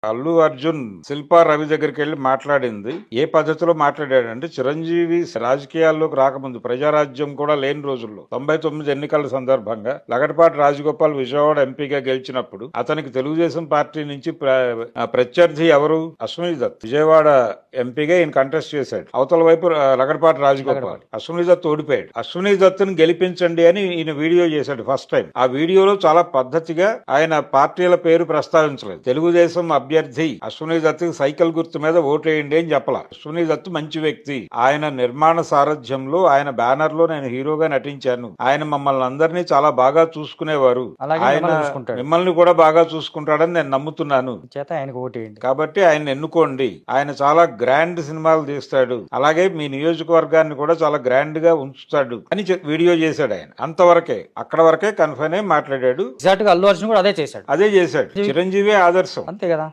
అల్లు అర్జున్ శిల్పా రవి దగ్గరికి వెళ్లి మాట్లాడింది ఏ పద్ధతిలో మాట్లాడాడంటే, చిరంజీవి రాజకీయాల్లోకి రాకముందు ప్రజారాజ్యం కూడా లేని రోజుల్లో 99 ఎన్నికల సందర్భంగా లగడపాటి రాజగోపాల్ విజయవాడ ఎంపీగా గెలిచినప్పుడు అతనికి తెలుగుదేశం పార్టీ నుంచి ప్రత్యర్థి ఎవరు? అశ్విని దత్. విజయవాడ ఎంపీగా ఈయన కంటెస్ట్ చేశాడు. అవతల వైపు లగడపాటి రాజగోపాల్. అశ్విని దత్ ఓడిపోయాడు. అశ్విని దత్తుని గెలిపించండి అని ఈయన వీడియో చేశాడు ఫస్ట్ టైం. ఆ వీడియోలో చాలా పద్ధతిగా ఆయన పార్టీల పేరు ప్రస్తావించలేదు. తెలుగుదేశం అభ్యర్థి అశ్విని దత్ సైకిల్ గుర్తు మీద ఓటేయండి అని చెప్పాల. అశ్విని దత్ మంచి వ్యక్తి. ఆయన నిర్మాణ సారథ్యంలో ఆయన బ్యానర్ లో నేను హీరోగా నటించాను. ఆయన మమ్మల్ని అందరినీ చాలా బాగా చూసుకునేవారు. ఆయన మిమ్మల్ని కూడా బాగా చూసుకుంటాడని నేను నమ్ముతున్నాను. కాబట్టి ఆయన ఎన్నుకోండి. ఆయన చాలా గ్రాండ్ సినిమాలు తీస్తాడు. అలాగే మీ నియోజకవర్గాన్ని కూడా చాలా గ్రాండ్ గా ఉంచుతాడు అని వీడియో చేశాడు ఆయన. అంతవరకే, అక్కడ వరకే కన్ఫైన్ అయి మాట్లాడాడు. అల్లు అర్జున్ కూడా అదే చేశాడు. చిరంజీవి ఆదర్శం. అంతే కదా.